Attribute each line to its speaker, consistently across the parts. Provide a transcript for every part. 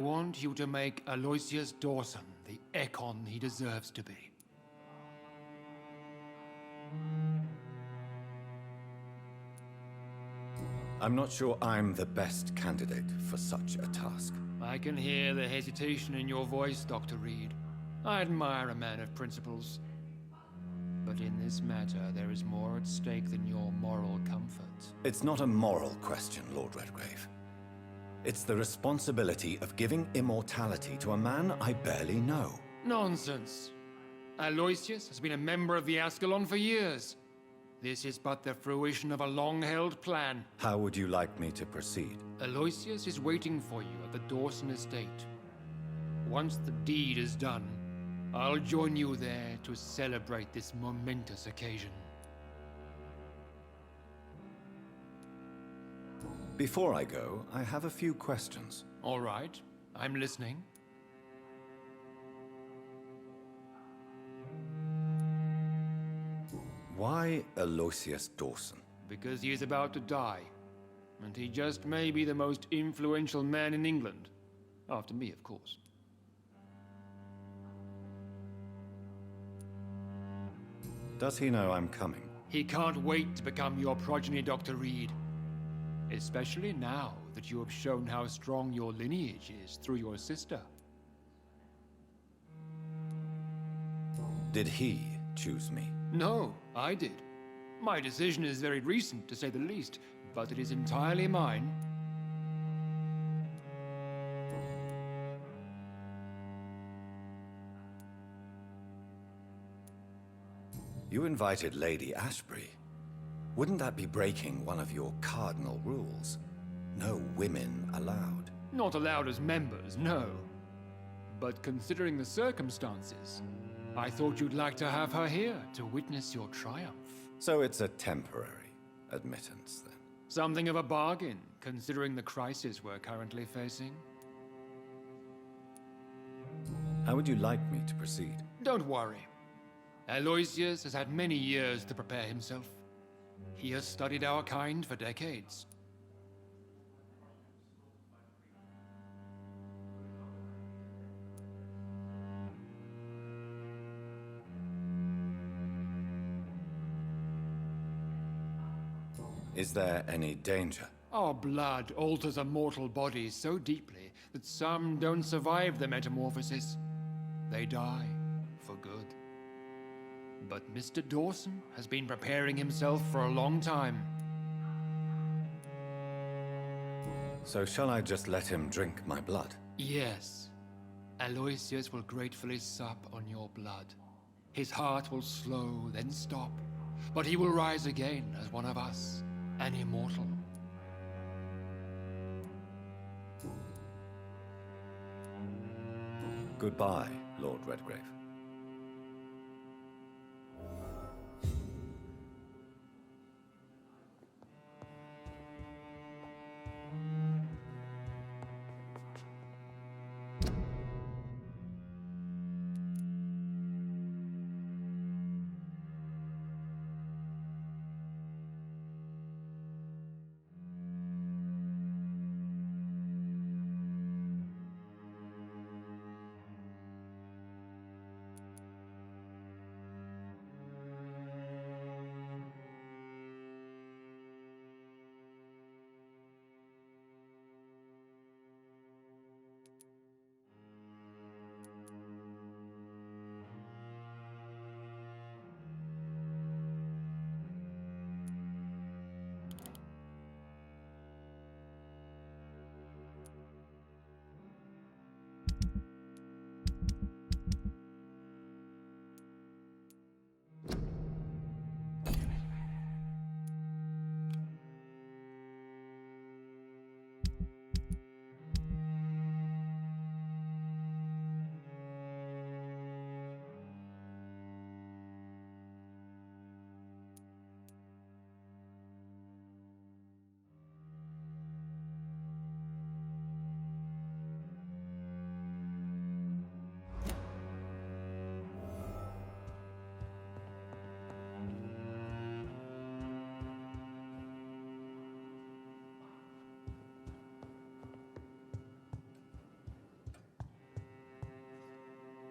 Speaker 1: I want you to make Aloysius Dawson the Ekon he deserves to be.
Speaker 2: I'm not sure I'm the best candidate for such a task.
Speaker 1: I can hear the hesitation in your voice, Dr. Reed. I admire a man of principles. But in this matter, there is more at stake than your moral comfort.
Speaker 2: It's not a moral question, Lord Redgrave. It's the responsibility of giving immortality to a man I barely know.
Speaker 1: Nonsense. Aloysius has been a member of the Ascalon for years. This is but the fruition of a long-held plan.
Speaker 2: How would you like me to proceed?
Speaker 1: Aloysius is waiting for you at the Dawson estate. Once the deed is done, I'll join you there to celebrate this momentous occasion.
Speaker 2: Before I go, I have a few questions.
Speaker 1: All right, I'm listening.
Speaker 2: Why Aloysius Dawson?
Speaker 1: Because he is about to die. And he just may be the most influential man in England. After me, of course.
Speaker 2: Does he know I'm coming?
Speaker 1: He can't wait to become your progeny, Dr. Reed. Especially now that you have shown how strong your lineage is through your sister.
Speaker 2: Did he choose me?
Speaker 1: No, I did. My decision is very recent, to say the least, but it is entirely mine.
Speaker 2: You invited Lady Ashbury. Wouldn't that be breaking one of your cardinal rules? No women allowed.
Speaker 1: Not allowed as members, no. But considering the circumstances, I thought you'd like to have her here to witness your triumph.
Speaker 2: So it's a temporary admittance, then?
Speaker 1: Something of a bargain, considering the crisis we're currently facing.
Speaker 2: How would you like me to proceed?
Speaker 1: Don't worry. Aloysius has had many years to prepare himself. He has studied our kind for decades.
Speaker 2: Is there any danger?
Speaker 1: Our blood alters a mortal body so deeply that some don't survive the metamorphosis. They die for good. But Mr. Dawson has been preparing himself for a long time.
Speaker 2: So shall I just let him drink my blood?
Speaker 1: Yes. Aloysius will gratefully sup on your blood. His heart will slow, then stop. But he will rise again as one of us, an immortal.
Speaker 2: Goodbye, Lord Redgrave.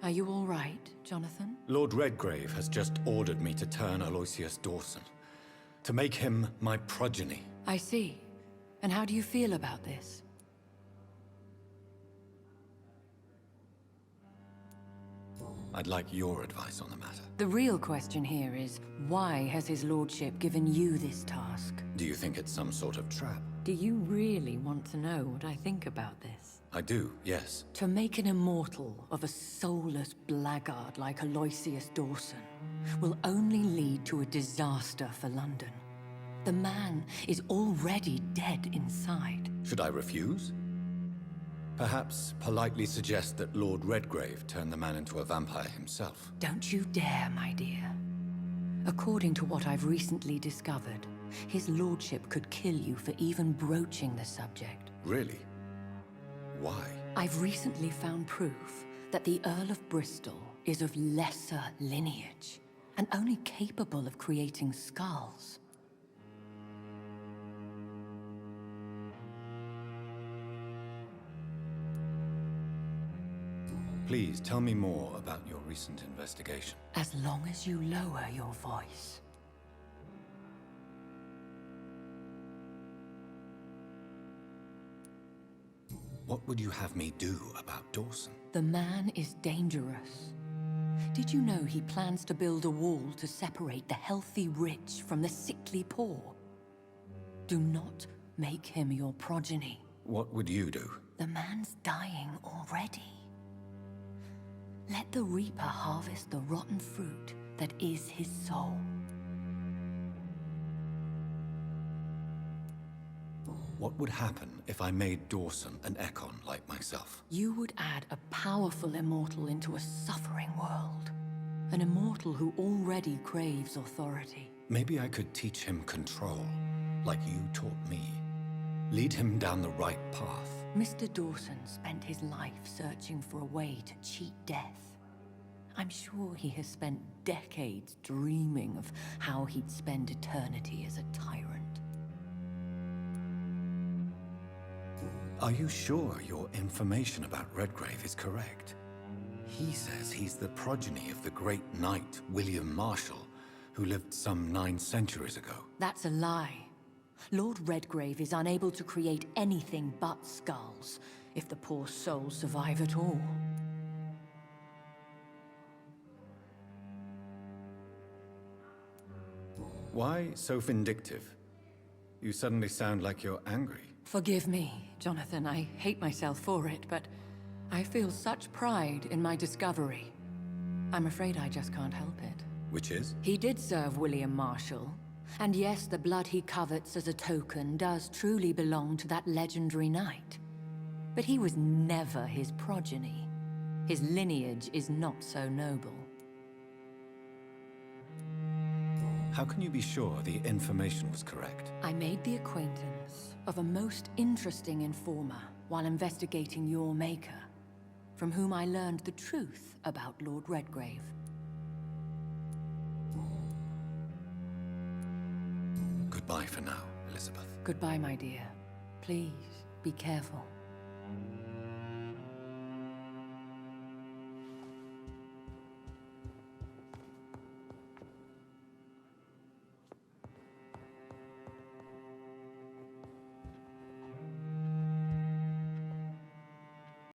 Speaker 3: Are you all right, Jonathan?
Speaker 2: Lord Redgrave has just ordered me to turn Aloysius Dawson, to make him my progeny.
Speaker 3: I see. And how do you feel about this?
Speaker 2: I'd like your advice on the matter.
Speaker 3: The real question here is, why has his lordship given you this task?
Speaker 2: Do you think it's some sort of trap?
Speaker 3: Do you really want to know what I think about this?
Speaker 2: I do, yes.
Speaker 3: To make an immortal of a soulless blackguard like Aloysius Dawson will only lead to a disaster for London. The man is already dead inside.
Speaker 2: Should I refuse? Perhaps politely suggest that Lord Redgrave turn the man into a vampire himself.
Speaker 3: Don't you dare, my dear. According to what I've recently discovered, his lordship could kill you for even broaching the subject.
Speaker 2: Really? Why?
Speaker 3: I've recently found proof that the Earl of Bristol is of lesser lineage and only capable of creating skulls.
Speaker 2: Please tell me more about your recent investigation.
Speaker 3: As long as you lower your voice.
Speaker 2: What would you have me do about Dawson?
Speaker 3: The man is dangerous. Did you know he plans to build a wall to separate the healthy rich from the sickly poor? Do not make him your progeny.
Speaker 2: What would you do?
Speaker 3: The man's dying already. Let the Reaper harvest the rotten fruit that is his soul.
Speaker 2: What would happen if I made Dawson an Ekon like myself?
Speaker 3: You would add a powerful immortal into a suffering world. An immortal who already craves authority.
Speaker 2: Maybe I could teach him control, like you taught me. Lead him down the right path.
Speaker 3: Mr. Dawson spent his life searching for a way to cheat death. I'm sure he has spent decades dreaming of how he'd spend eternity as a tyrant.
Speaker 2: Are you sure your information about Redgrave is correct? He says he's the progeny of the great knight William Marshall, who lived some 9 centuries ago.
Speaker 3: That's a lie. Lord Redgrave is unable to create anything but skulls, if the poor souls survive at all.
Speaker 2: Why so vindictive? You suddenly sound like you're angry.
Speaker 3: Forgive me, Jonathan. I hate myself for it, but I feel such pride in my discovery. I'm afraid I just can't help it.
Speaker 2: Which is?
Speaker 3: He did serve William Marshall. And yes, the blood he covets as a token does truly belong to that legendary knight. But he was never his progeny. His lineage is not so noble.
Speaker 2: How can you be sure the information was correct?
Speaker 3: I made the acquaintance of a most interesting informer while investigating your maker, from whom I learned the truth about Lord Redgrave.
Speaker 2: Goodbye for now, Elizabeth.
Speaker 3: Goodbye, my dear. Please, be careful.